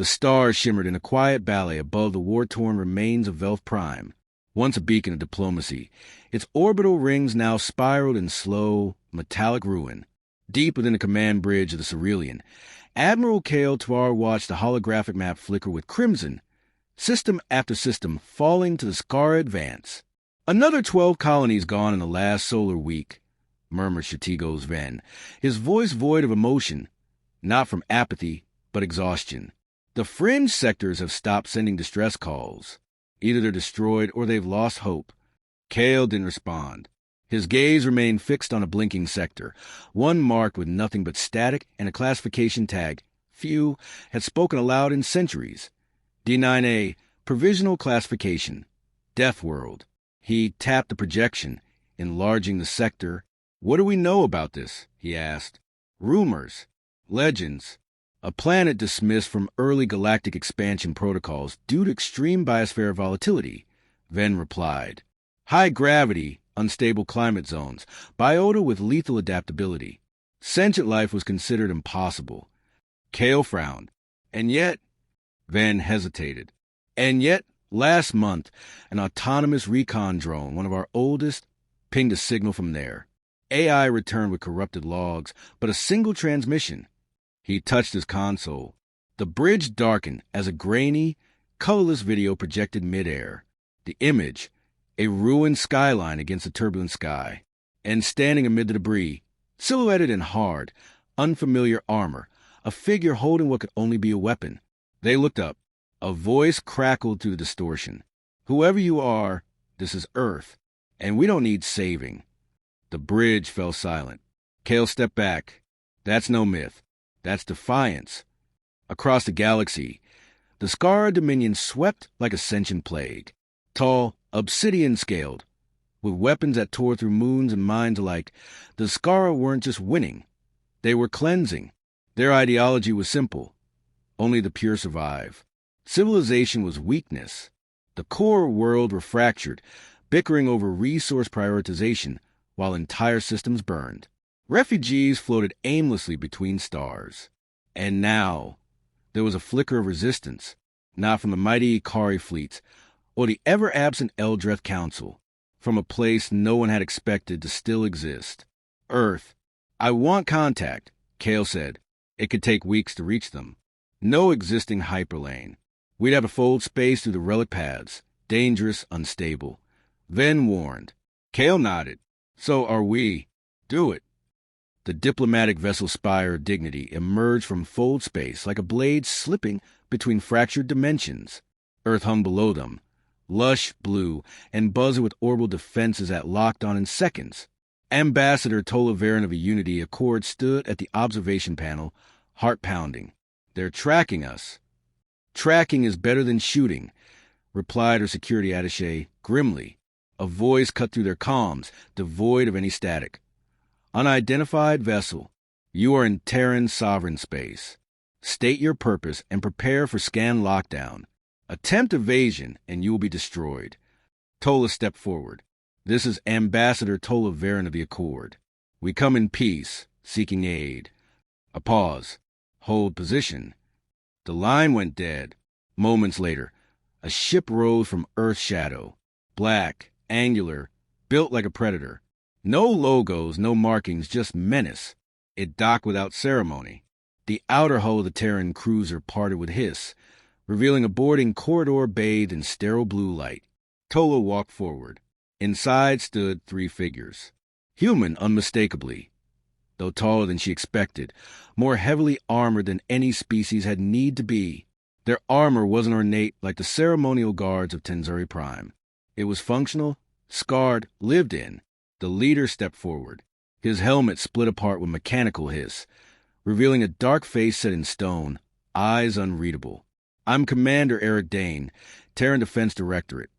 The stars shimmered in a quiet ballet above the war-torn remains of Velf Prime, once a beacon of diplomacy. Its orbital rings now spiraled in slow, metallic ruin. Deep within the command bridge of the Cerulean, Admiral Kale Twar watched the holographic map flicker with crimson, system after system falling to the Skara advance. "Another 12 colonies gone in the last solar week," murmured Shatigos Ven, his voice void of emotion, not from apathy, but exhaustion. "The fringe sectors have stopped sending distress calls. Either they're destroyed or they've lost hope." Kale didn't respond. His gaze remained fixed on a blinking sector, one marked with nothing but static and a classification tag few had spoken aloud in centuries. D9A, Provisional Classification, Deathworld. He tapped the projection, enlarging the sector. "What do we know about this?" he asked. "Rumors. Legends. A planet dismissed from early galactic expansion protocols due to extreme biosphere volatility," Ven replied. "High gravity, unstable climate zones, biota with lethal adaptability. Sentient life was considered impossible." Kale frowned. "And yet," Ven hesitated. "And yet, last month, an autonomous recon drone, one of our oldest, pinged a signal from there. AI returned with corrupted logs, but a single transmission." He touched his console. The bridge darkened as a grainy, colorless video projected midair. The image, a ruined skyline against a turbulent sky. And standing amid the debris, silhouetted in hard, unfamiliar armor, a figure holding what could only be a weapon. They looked up. A voice crackled through the distortion. "Whoever you are, this is Earth, and we don't need saving." The bridge fell silent. Kale stepped back. "That's no myth. That's defiance." Across the galaxy, the Skara Dominion swept like a sentient plague. Tall, obsidian-scaled, with weapons that tore through moons and minds alike, the Skara weren't just winning. They were cleansing. Their ideology was simple. Only the pure survive. Civilization was weakness. The core world were fractured, bickering over resource prioritization while entire systems burned. Refugees floated aimlessly between stars. And now, there was a flicker of resistance, not from the mighty Ikari fleets or the ever-absent Eldreth Council, from a place no one had expected to still exist. "Earth, I want contact," Kale said. It could take weeks to reach them. No existing hyperlane. We'd have to fold space through the relic paths. Dangerous, unstable. Ven warned. Kale nodded. "So are we. Do it." The diplomatic vessel spire of dignity emerged from fold space like a blade slipping between fractured dimensions. Earth hung below them, lush blue and buzzing with orbital defenses that locked on in seconds. Ambassador Tola Varen of a Unity Accord stood at the observation panel, heart pounding. "They're tracking us." "Tracking is better than shooting," replied her security attaché grimly. A voice cut through their comms, devoid of any static. "Unidentified vessel, you are in Terran sovereign space. State your purpose and prepare for scan lockdown. Attempt evasion and you will be destroyed." Tola stepped forward. "This is Ambassador Tola Varen of the Accord. We come in peace, seeking aid." A pause. "Hold position." The line went dead. Moments later, a ship rose from Earth's shadow. Black, angular, built like a predator. No logos, no markings, just menace. It docked without ceremony. The outer hull of the Terran cruiser parted with hiss, revealing a boarding corridor bathed in sterile blue light. Tola walked forward. Inside stood 3 figures. Human, unmistakably, though taller than she expected, more heavily armored than any species had need to be. Their armor wasn't ornate like the ceremonial guards of Tenzuri Prime. It was functional, scarred, lived in. The leader stepped forward. His helmet split apart with mechanical hiss, revealing a dark face set in stone, eyes unreadable. "I'm Commander Eric Dane, Terran Defense Directorate."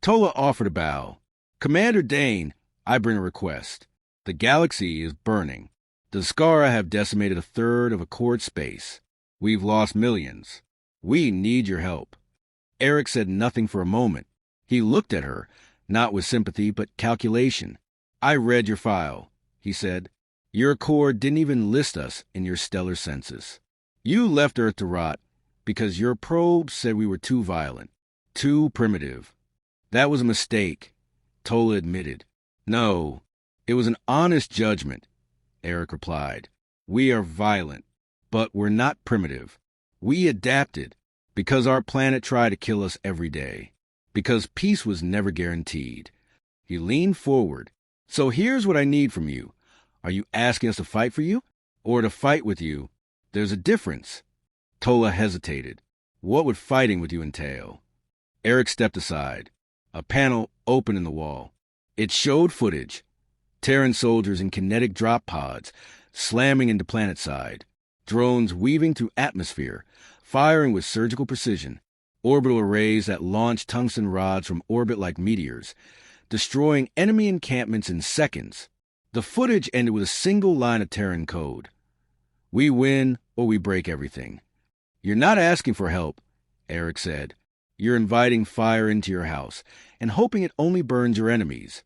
Tola offered a bow. "Commander Dane, I bring a request. The galaxy is burning. The Skara have decimated a third of Accord space. We've lost millions. We need your help." Eric said nothing for a moment. He looked at her, not with sympathy but calculation. "I read your file," he said. "Your Accord didn't even list us in your stellar census. You left Earth to rot, Because your probe said we were too violent, too primitive. That was a mistake, Tola admitted. No, it was an honest judgment, Eric replied. We are violent, but we're not primitive. We adapted because our planet tried to kill us every day, because peace was never guaranteed. He leaned forward. So here's what I need from you. Are you asking us to fight for you or to fight with you? There's a difference. Tola hesitated. What would fighting with you entail? Eric stepped aside. A panel opened in the wall. It showed footage. Terran soldiers in kinetic drop pods, slamming into planetside. Drones weaving through atmosphere, firing with surgical precision. Orbital arrays that launched tungsten rods from orbit like meteors, destroying enemy encampments in seconds. The footage ended with a single line of Terran code. We win or we break everything. You're not asking for help, Eric said. You're inviting fire into your house and hoping it only burns your enemies.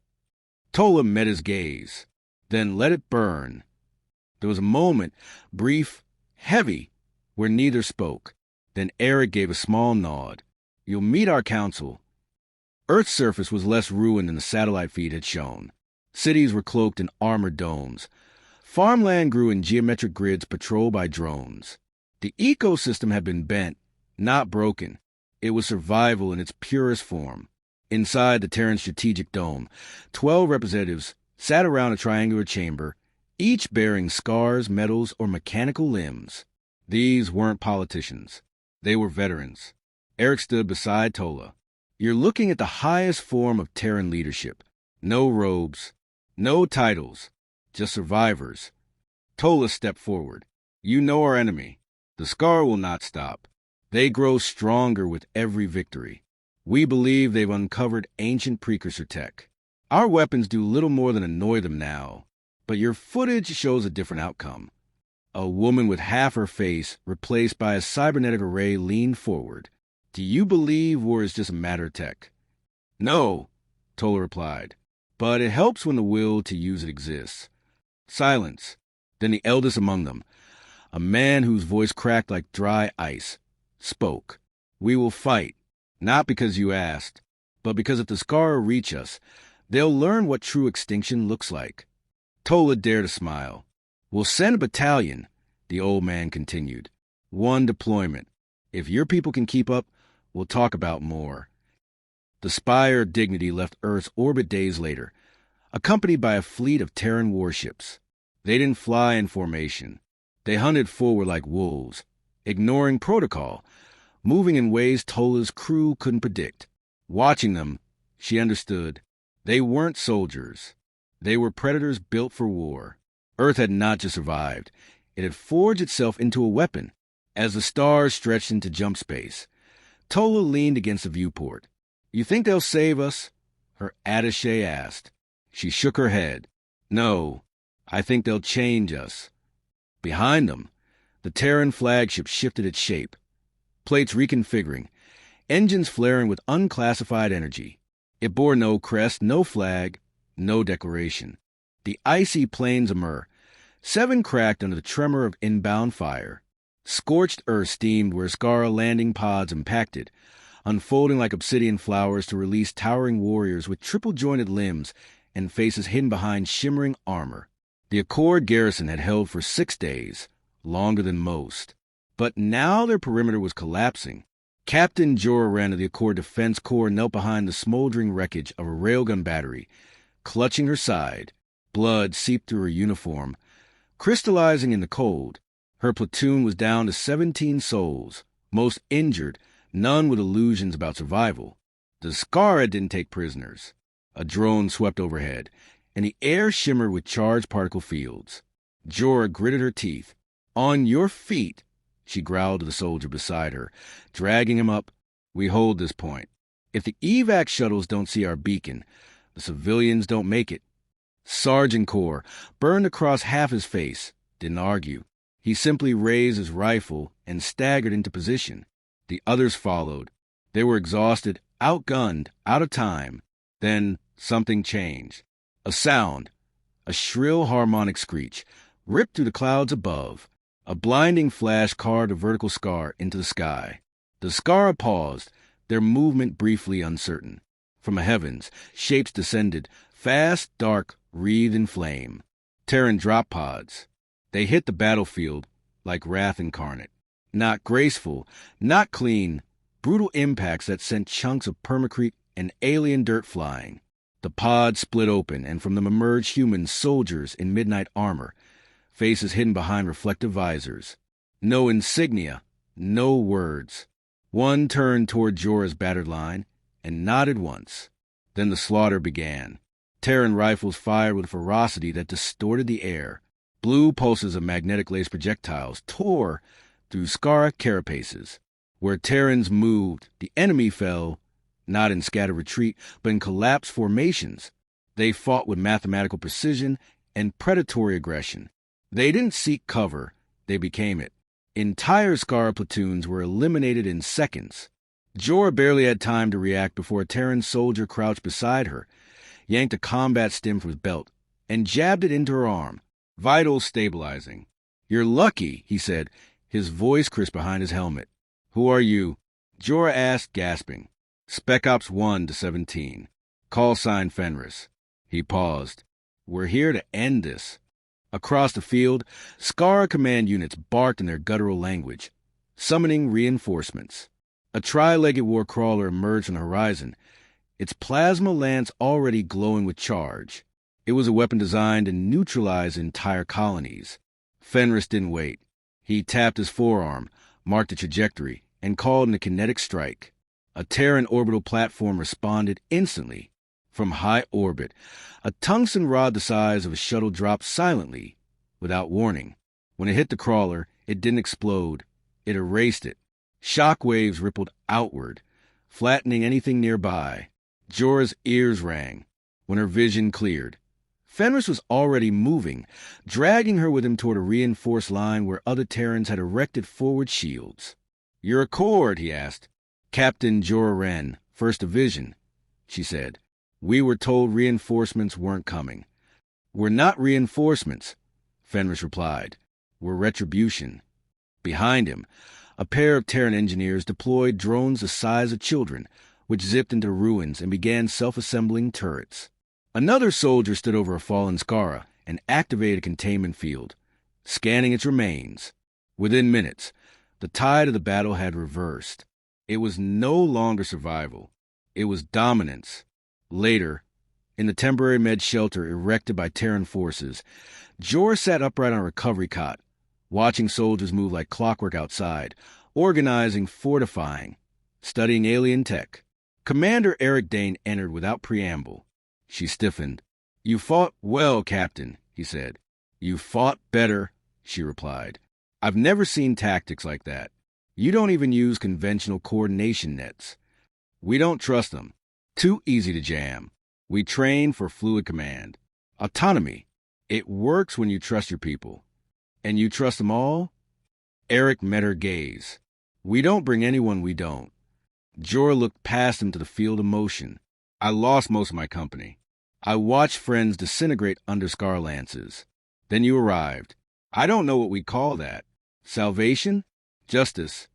Tola met his gaze. Then let it burn. There was a moment, brief, heavy, where neither spoke. Then Eric gave a small nod. You'll meet our council. Earth's surface was less ruined than the satellite feed had shown. Cities were cloaked in armored domes. Farmland grew in geometric grids patrolled by drones. The ecosystem had been bent, not broken. It was survival in its purest form. Inside the Terran Strategic Dome, 12 representatives sat around a triangular chamber, each bearing scars, medals, or mechanical limbs. These weren't politicians. They were veterans. Eric stood beside Tola. You're looking at the highest form of Terran leadership. No robes, no titles, just survivors. Tola stepped forward. You know our enemy. The scar will not stop. They grow stronger with every victory. We believe they've uncovered ancient precursor tech. Our weapons do little more than annoy them now, but your footage shows a different outcome. A woman with half her face replaced by a cybernetic array leaned forward. Do you believe war is just a matter of tech? No, Tola replied, but it helps when the will to use it exists. Silence. Then the eldest among them, a man whose voice cracked like dry ice, spoke. We will fight. Not because you asked, but because if the Scar reach us, they'll learn what true extinction looks like. Tola dared a smile. We'll send a battalion, the old man continued. One deployment. If your people can keep up, we'll talk about more. The Spire of Dignity left Earth's orbit days later, accompanied by a fleet of Terran warships. They didn't fly in formation. They hunted forward like wolves, ignoring protocol, moving in ways Tola's crew couldn't predict. Watching them, she understood. They weren't soldiers. They were predators built for war. Earth had not just survived. It had forged itself into a weapon. As the stars stretched into jump space, Tola leaned against the viewport. You think they'll save us? Her attaché asked. She shook her head. No, I think they'll change us. Behind them, the Terran flagship shifted its shape. Plates reconfiguring, engines flaring with unclassified energy. It bore no crest, no flag, no declaration. The icy plains of Mur, 7 cracked under the tremor of inbound fire. Scorched earth steamed where Skara landing pods impacted, unfolding like obsidian flowers to release towering warriors with triple-jointed limbs and faces hidden behind shimmering armor. The Accord garrison had held for 6 days, longer than most. But now their perimeter was collapsing. Captain Joran of the Accord Defense Corps knelt behind the smoldering wreckage of a railgun battery, clutching her side. Blood seeped through her uniform. Crystallizing in the cold, her platoon was down to 17 souls, most injured, none with illusions about survival. The Skara didn't take prisoners. A drone swept overhead, and the air shimmered with charged particle fields. Jorah gritted her teeth. On your feet, she growled to the soldier beside her, dragging him up. We hold this point. If the evac shuttles don't see our beacon, the civilians don't make it. Sergeant Corps, burned across half his face, didn't argue. He simply raised his rifle and staggered into position. The others followed. They were exhausted, outgunned, out of time. Then something changed. A sound, a shrill harmonic screech, ripped through the clouds above. A blinding flash carved a vertical scar into the sky. The Skara paused, their movement briefly uncertain. From the heavens, shapes descended, fast, dark, wreathed in flame. Terran drop pods. They hit the battlefield like wrath incarnate. Not graceful, not clean, brutal impacts that sent chunks of permacrete and alien dirt flying. The pods split open, and from them emerged human soldiers in midnight armor, faces hidden behind reflective visors. No insignia, no words. One turned toward Jorah's battered line and nodded once. Then the slaughter began. Terran rifles fired with ferocity that distorted the air. Blue pulses of magnetic lace projectiles tore through Skara carapaces. Where Terrans moved, the enemy fell, not in scattered retreat, but in collapsed formations. They fought with mathematical precision and predatory aggression. They didn't seek cover, they became it. Entire Skara platoons were eliminated in seconds. Jorah barely had time to react before a Terran soldier crouched beside her, yanked a combat stim from his belt, and jabbed it into her arm, vitals stabilizing. "You're lucky," he said, his voice crisp behind his helmet. "Who are you?" Jorah asked, gasping. "Spec Ops 1 to 17. Call sign Fenris." He paused. "We're here to end this." Across the field, Skara command units barked in their guttural language, summoning reinforcements. A tri-legged war crawler emerged on the horizon, its plasma lance already glowing with charge. It was a weapon designed to neutralize entire colonies. Fenris didn't wait. He tapped his forearm, marked the trajectory, and called in a kinetic strike. A Terran orbital platform responded instantly. From high orbit, a tungsten rod the size of a shuttle dropped silently, without warning. When it hit the crawler, it didn't explode. It erased it. Shock waves rippled outward, flattening anything nearby. Jorah's ears rang when her vision cleared. Fenris was already moving, dragging her with him toward a reinforced line where other Terrans had erected forward shields. "Your accord?" he asked. "Captain Jorah Wren, 1st Division," she said. "We were told reinforcements weren't coming." "We're not reinforcements," Fenris replied. "We're retribution." Behind him, a pair of Terran engineers deployed drones the size of children, which zipped into ruins and began self-assembling turrets. Another soldier stood over a fallen Skara and activated a containment field, scanning its remains. Within minutes, the tide of the battle had reversed. It was no longer survival. It was dominance. Later, in the temporary med shelter erected by Terran forces, Jorah sat upright on a recovery cot, watching soldiers move like clockwork outside, organizing, fortifying, studying alien tech. Commander Eric Dane entered without preamble. She stiffened. "You fought well, Captain," he said. "You fought better," she replied. "I've never seen tactics like that. You don't even use conventional coordination nets. We don't trust them. Too easy to jam. We train for fluid command. Autonomy. It works when you trust your people. And you trust them all?" Eric met her gaze. "We don't bring anyone we don't." Jorah looked past him to the field of motion. "I lost most of my company. I watched friends disintegrate under scar lances. Then you arrived. I don't know what we call that. Salvation? Justice."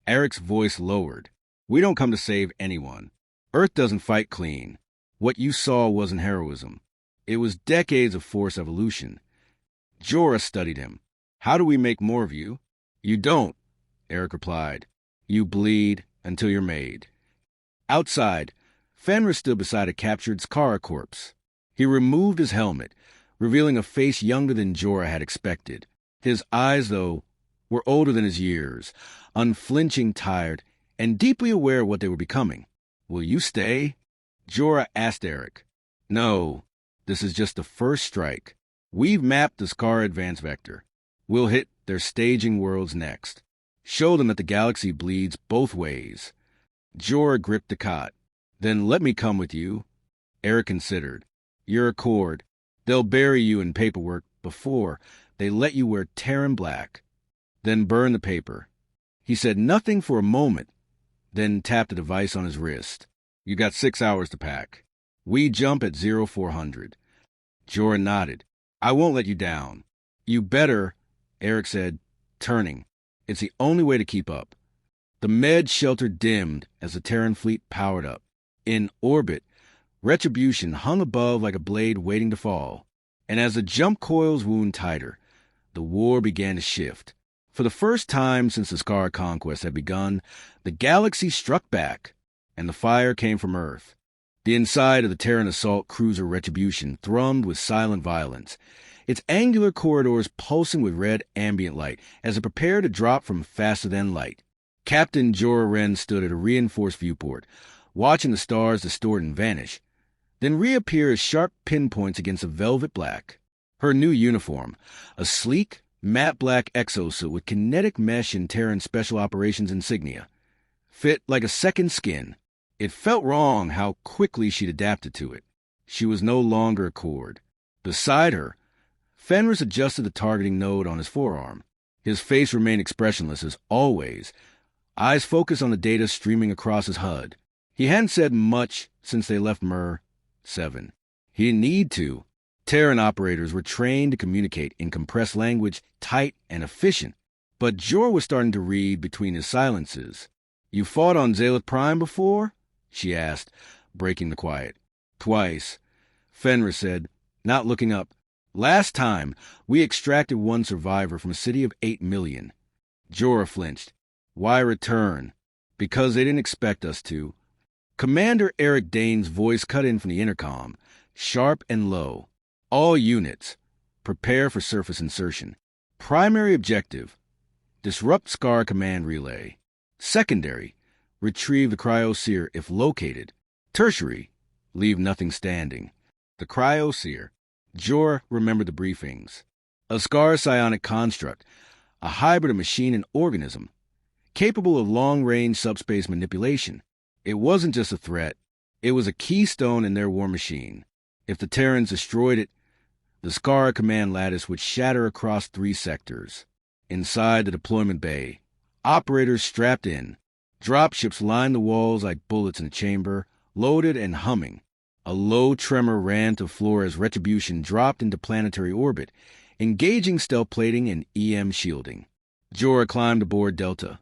Eric's voice lowered. "We don't come to save anyone. Earth doesn't fight clean. What you saw wasn't heroism. It was decades of force evolution." Jorah studied him. "How do we make more of you?" "You don't," Eric replied. "You bleed until you're made." Outside, Fenris stood beside a captured Skara corpse. He removed his helmet, revealing a face younger than Jorah had expected. His eyes, though, were older than his years, unflinching, tired, and deeply aware of what they were becoming. "Will you stay?" Jorah asked Eric. "No, this is just the first strike. We've mapped the Skara advance vector. We'll hit their staging worlds next. Show them that the galaxy bleeds both ways." Jorah gripped the cot. "Then let me come with you." Eric considered. "Your accord. They'll bury you in paperwork before they let you wear Terran black. Then burn the paper." He said nothing for a moment, then tapped a device on his wrist. "You got 6 hours to pack. We jump at 0400. Jorah nodded. "I won't let you down." "You better," Eric said, turning. It's the only way to keep up. The med shelter dimmed as the Terran fleet powered up. In orbit, Retribution hung above like a blade waiting to fall. And as the jump coils wound tighter, the war began to shift. For the first time since the Scar conquest had begun, the galaxy struck back, and the fire came from Earth. The inside of the Terran assault cruiser Retribution thrummed with silent violence, its angular corridors pulsing with red ambient light as it prepared to drop from faster-than-light. Captain Jorah Wren stood at a reinforced viewport, watching the stars distort and vanish, then reappear as sharp pinpoints against the velvet black. Her new uniform, a sleek, matte black exosuit with kinetic mesh and Terran Special Operations insignia, fit like a second skin. It felt wrong how quickly she'd adapted to it. She was no longer a cord. Beside her, Fenris adjusted the targeting node on his forearm. His face remained expressionless as always, eyes focused on the data streaming across his HUD. He hadn't said much since they left Mir 7. He didn't need to. Terran operators were trained to communicate in compressed language, tight and efficient. But Jor was starting to read between his silences. "You fought on Zalith Prime before?" she asked, breaking the quiet. "Twice," Fenris said, not looking up. "Last time, we extracted one survivor from a city of 8 million. Jorah flinched. "Why return?" "Because they didn't expect us to." Commander Eric Dane's voice cut in from the intercom, sharp and low. "All units, prepare for surface insertion. Primary objective, disrupt Scar command relay. Secondary, retrieve the cryosphere if located. Tertiary, leave nothing standing." The cryosphere. Jorah remembered the briefings. A Scar psionic construct, a hybrid of machine and organism, capable of long-range subspace manipulation. It wasn't just a threat. It was a keystone in their war machine. If the Terrans destroyed it, the Scar command lattice would shatter across 3 sectors. Inside the deployment bay, operators strapped in. Dropships lined the walls like bullets in a chamber, loaded and humming. A low tremor ran to floor as Retribution dropped into planetary orbit, engaging stealth plating and EM shielding. Jorah climbed aboard Delta,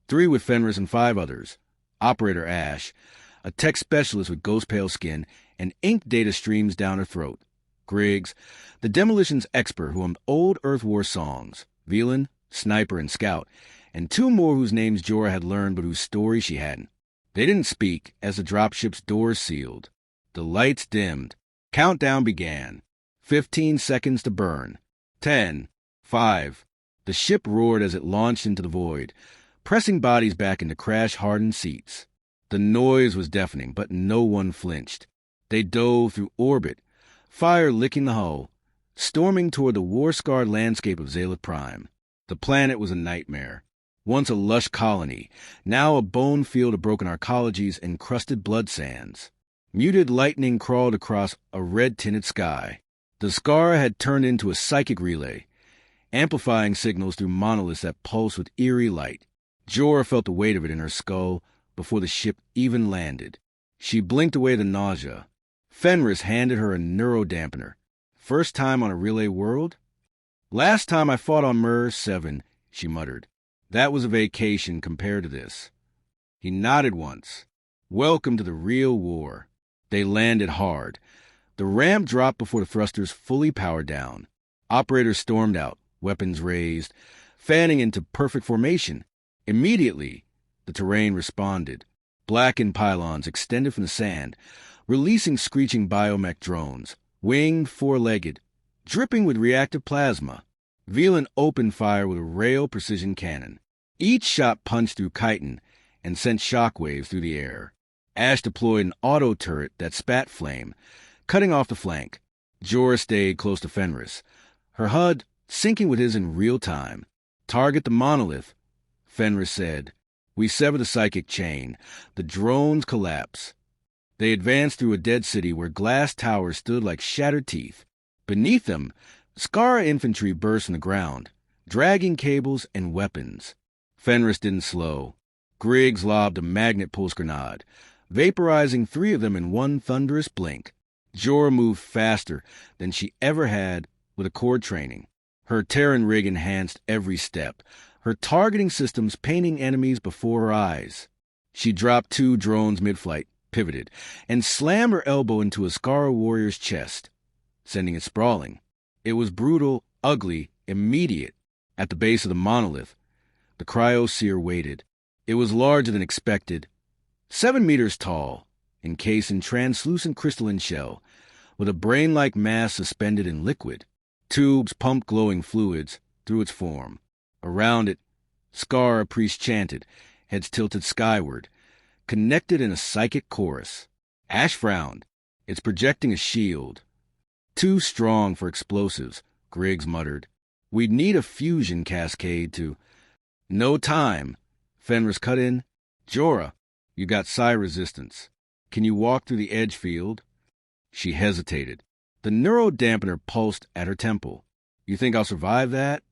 3 with Fenris and 5 others. Operator Ash, a tech specialist with ghost-pale skin and ink data streams down her throat. Griggs, the demolitions expert who hummed old Earth War songs. Velan, sniper and scout, and 2 more whose names Jorah had learned but whose story she hadn't. They didn't speak as the dropship's doors sealed. The lights dimmed. Countdown began. 15 seconds to burn. 10, 5. The ship roared as it launched into the void, pressing bodies back into crash-hardened seats. The noise was deafening, but no one flinched. They dove through orbit, fire licking the hull, storming toward the war-scarred landscape of Zalith Prime. The planet was a nightmare. Once a lush colony, now a bone field of broken arcologies and crusted blood sands. Muted lightning crawled across a red-tinted sky. The Scar had turned into a psychic relay, amplifying signals through monoliths that pulsed with eerie light. Jorah felt the weight of it in her skull before the ship even landed. She blinked away the nausea. Fenris handed her a neurodampener. "First time on a relay world?" "Last time I fought on Mir 7, she muttered. "That was a vacation compared to this." He nodded once. "Welcome to the real war." They landed hard. The ramp dropped before the thrusters fully powered down. Operators stormed out, weapons raised, fanning into perfect formation. Immediately, the terrain responded. Blackened pylons extended from the sand, releasing screeching biomech drones, winged, 4-legged, dripping with reactive plasma. Velan opened fire with a rail precision cannon. Each shot punched through chitin and sent shockwaves through the air. Ash deployed an auto turret that spat flame, cutting off the flank. Jorah stayed close to Fenris, her HUD syncing with his in real time. "Target the monolith," Fenris said. "We sever the psychic chain. The drones collapse." They advanced through a dead city where glass towers stood like shattered teeth. Beneath them, Scar infantry burst from the ground, dragging cables and weapons. Fenris didn't slow. Griggs lobbed a magnet pulse grenade, vaporizing 3 of them in one thunderous blink. Jorah moved faster than she ever had with Accord training. Her Terran rig enhanced every step, her targeting systems painting enemies before her eyes. She dropped 2 drones mid-flight, pivoted, and slammed her elbow into a Skara warrior's chest, sending it sprawling. It was brutal, ugly, immediate. At the base of the monolith, the cryosphere waited. It was larger than expected, 7 meters tall, encased in translucent crystalline shell, with a brain-like mass suspended in liquid. Tubes pumped glowing fluids through its form. Around it, Skara priest chanted, heads tilted skyward, connected in a psychic chorus. Ash frowned. It's projecting a shield. Too strong for explosives, Griggs muttered. We'd need a fusion cascade to... No time. Fenris cut in. Jorah, you got psi resistance. Can you walk through the edge field? She hesitated. The neurodampener pulsed at her temple. You think I'll survive that?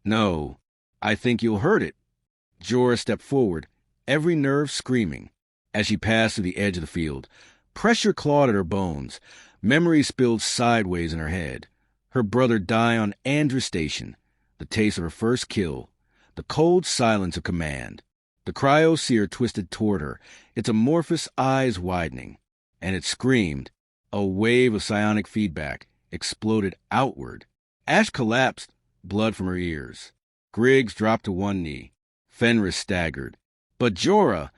No. I think you'll hurt it. Jorah stepped forward, every nerve screaming. As she passed to the edge of the field, pressure clawed at her bones. Memory spilled sideways in her head. Her brother died on Andrews Station, the taste of her first kill, the cold silence of command. The cryosphere twisted toward her, its amorphous eyes widening, and it screamed. A wave of psionic feedback exploded outward. Ash collapsed, blood from her ears. Griggs dropped to one knee. Fenris staggered. But Jorah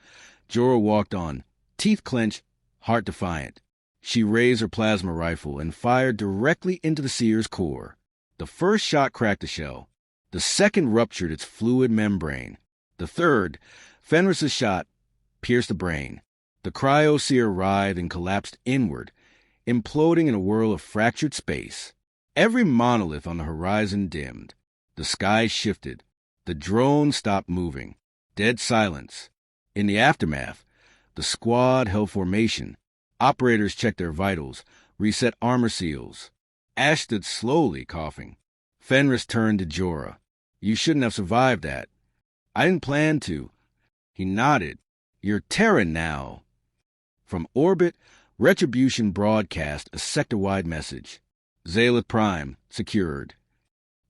walked on, teeth clenched, heart defiant. She raised her plasma rifle and fired directly into the seer's core. The first shot cracked the shell. The second ruptured its fluid membrane. The third, Fenris's shot, pierced the brain. The cryosphere writhed and collapsed inward, imploding in a whirl of fractured space. Every monolith on the horizon dimmed. The sky shifted. The drone stopped moving. Dead silence. In the aftermath, the squad held formation. Operators checked their vitals, reset armor seals. Ash stood slowly, coughing. Fenris turned to Jorah. You shouldn't have survived that. I didn't plan to. He nodded. You're Terran now. From orbit, Retribution broadcast a sector-wide message. Zalith Prime, secured.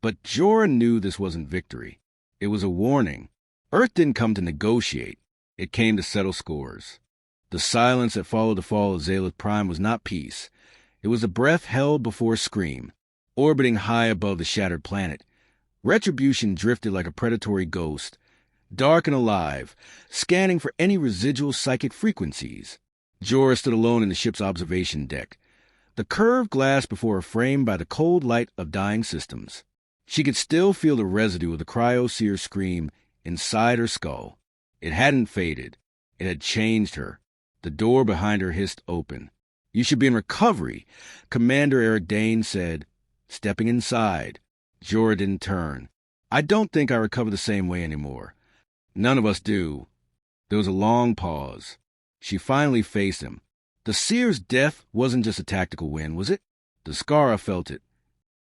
But Jorah knew this wasn't victory. It was a warning. Earth didn't come to negotiate. It came to settle scores. The silence that followed the fall of Zalith Prime was not peace. It was a breath held before scream. Orbiting high above the shattered planet, Retribution drifted like a predatory ghost, dark and alive, scanning for any residual psychic frequencies. Jorah stood alone in the ship's observation deck, the curved glass before her framed by the cold light of dying systems. She could still feel the residue of the cryosphere scream inside her skull. It hadn't faded. It had changed her. The door behind her hissed open. You should be in recovery, Commander Eric Dane said, stepping inside. Jorah didn't turn. I don't think I recover the same way anymore. None of us do. There was a long pause. She finally faced him. The seer's death wasn't just a tactical win, was it? The Skara felt it.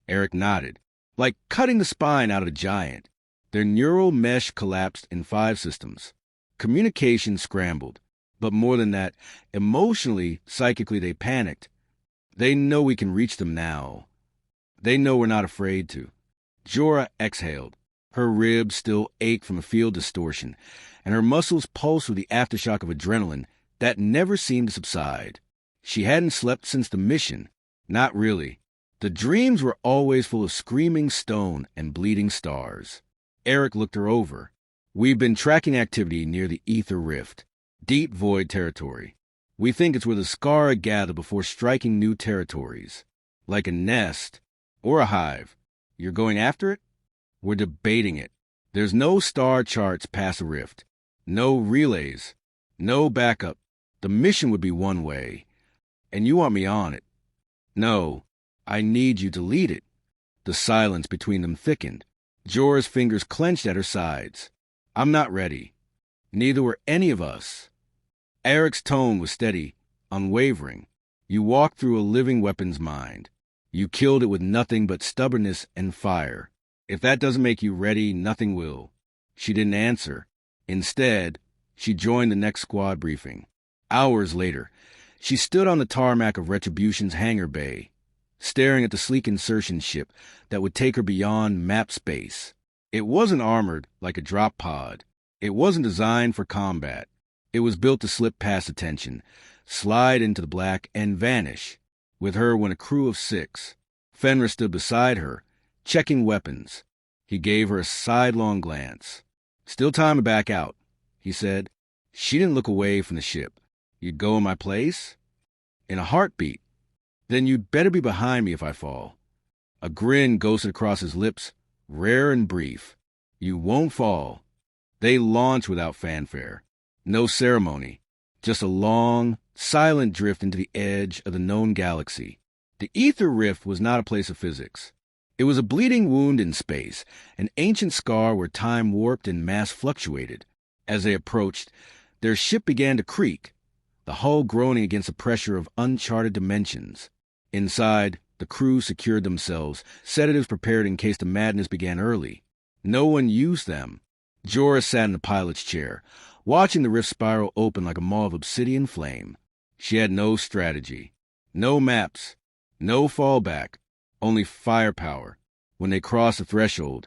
Eric nodded. Like cutting the spine out of a giant. Their neural mesh collapsed in 5 systems. Communication scrambled. But more than that, emotionally, psychically, they panicked. They know we can reach them now. They know we're not afraid to. Jorah exhaled. Her ribs still ached from a field distortion, and her muscles pulsed with the aftershock of adrenaline that never seemed to subside. She hadn't slept since the mission. Not really. The dreams were always full of screaming stone and bleeding stars. Eric looked her over. We've been tracking activity near the Ether Rift, deep void territory. We think it's where the Skara gather before striking new territories. Like a nest or a hive. You're going after it? We're debating it. There's no star charts past the rift. No relays. No backup. The mission would be one way. And you want me on it. No, I need you to lead it. The silence between them thickened. Jorah's fingers clenched at her sides. I'm not ready. Neither were any of us. Eric's tone was steady, unwavering. You walked through a living weapon's mind. You killed it with nothing but stubbornness and fire. If that doesn't make you ready, nothing will. She didn't answer. Instead, she joined the next squad briefing. Hours later, she stood on the tarmac of Retribution's hangar bay, staring at the sleek insertion ship that would take her beyond map space. It wasn't armored like a drop pod. It wasn't designed for combat. It was built to slip past attention, slide into the black, and vanish. With her went a crew of 6. Fenris stood beside her, checking weapons. He gave her a sidelong glance. "Still time to back out," he said. She didn't look away from the ship. "You'd go in my place?" "In a heartbeat." "Then you'd better be behind me if I fall." A grin ghosted across his lips, rare and brief. "You won't fall." They launched without fanfare. No ceremony. Just a long, silent drift into the edge of the known galaxy. The ether rift was not a place of physics. It was a bleeding wound in space, an ancient scar where time warped and mass fluctuated. As they approached, their ship began to creak, the hull groaning against the pressure of uncharted dimensions. Inside, the crew secured themselves, sedatives prepared in case the madness began early. No one used them. Jorah sat in the pilot's chair, watching the rift spiral open like a maw of obsidian flame. She had no strategy, no maps, no fallback, only firepower. When they crossed the threshold,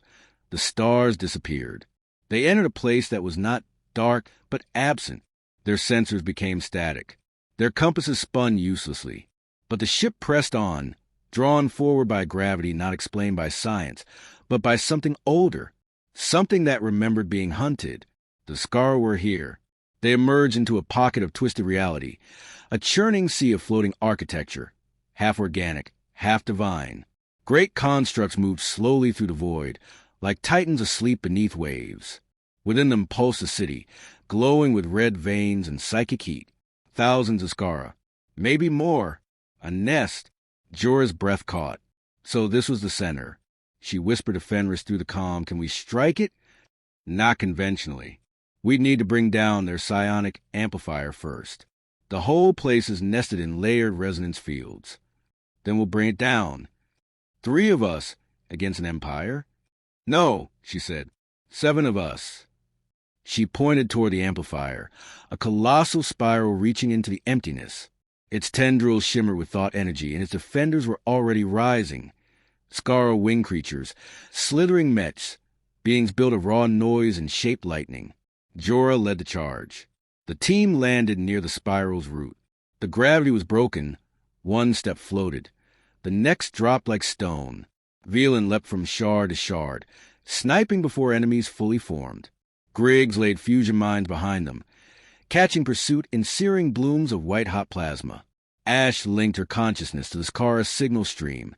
the stars disappeared. They entered a place that was not dark, but absent. Their sensors became static. Their compasses spun uselessly. But the ship pressed on, drawn forward by gravity not explained by science, but by something older, something that remembered being hunted. The Scar were here. They emerged into a pocket of twisted reality, a churning sea of floating architecture, half organic, half divine. Great constructs moved slowly through the void, like titans asleep beneath waves. Within them pulsed a city, glowing with red veins and psychic heat. Thousands of Skara. Maybe more. A nest. Jorah's breath caught. So this was the center. She whispered to Fenris through the comm, "Can we strike it?" "Not conventionally. We'd need to bring down their psionic amplifier first. The whole place is nested in layered resonance fields." "Then we'll bring it down." 3 of us against an empire?" "No," she said. 7 of us." She pointed toward the amplifier, a colossal spiral reaching into the emptiness. Its tendrils shimmered with thought energy, and its defenders were already rising. Skara wing creatures, slithering mechs, beings built of raw noise and shaped lightning. Jorah led the charge. The team landed near the spiral's root. The gravity was broken. One step floated. The next dropped like stone. Velan leapt from shard to shard, sniping before enemies fully formed. Griggs laid fusion mines behind them, catching pursuit in searing blooms of white-hot plasma. Ash linked her consciousness to the Skara's signal stream,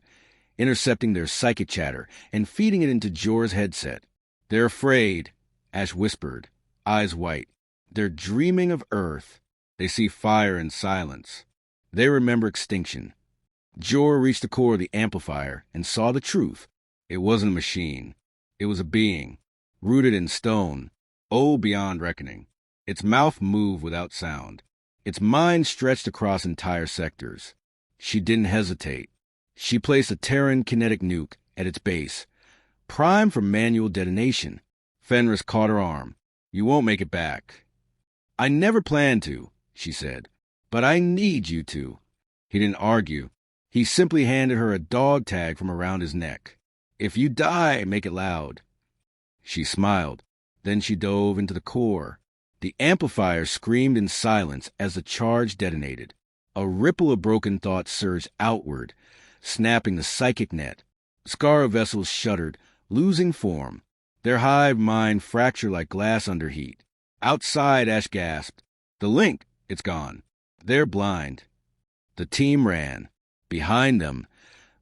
intercepting their psychic chatter and feeding it into Jorah's headset. "They're afraid," Ash whispered, eyes white. "They're dreaming of Earth. They see fire and silence. They remember extinction." Jorah reached the core of the amplifier and saw the truth. It wasn't a machine. It was a being, rooted in stone, old beyond reckoning. Its mouth moved without sound. Its mind stretched across entire sectors. She didn't hesitate. She placed a Terran kinetic nuke at its base, primed for manual detonation. Fenris caught her arm. "You won't make it back." "I never planned to," she said. "But I need you to." He didn't argue. He simply handed her a dog tag from around his neck. "If you die, make it loud." She smiled. Then she dove into the core. The amplifier screamed in silence as the charge detonated. A ripple of broken thought surged outward, snapping the psychic net. Skara vessels shuddered, losing form. Their hive mind fractured like glass under heat. Outside, Ash gasped. "The link! It's gone." "They're blind." The team ran. Behind them,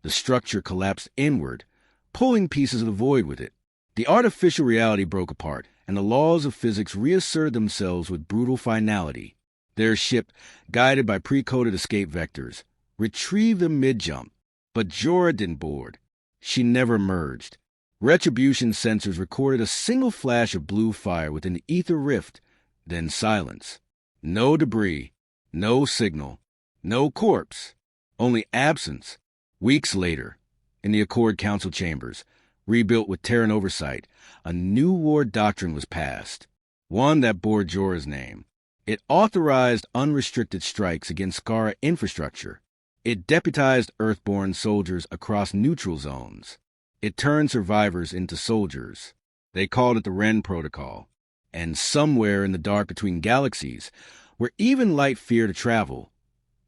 the structure collapsed inward, pulling pieces of the void with it. The artificial reality broke apart, and the laws of physics reasserted themselves with brutal finality. Their ship, guided by pre-coded escape vectors, retrieved them mid-jump. But Jorah didn't board. She never emerged. Retribution sensors recorded a single flash of blue fire within the ether rift, then silence. No debris, no signal, no corpse, only absence. Weeks later, in the Accord Council chambers, rebuilt with Terran oversight, a new war doctrine was passed, one that bore Jorah's name. It authorized unrestricted strikes against Skara infrastructure. It deputized Earthborn soldiers across neutral zones. It turned survivors into soldiers. They called it the Wren Protocol. And somewhere in the dark between galaxies, where even light feared to travel,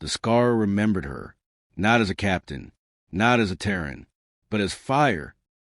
the Scar remembered her, not as a captain, not as a Terran, but as fire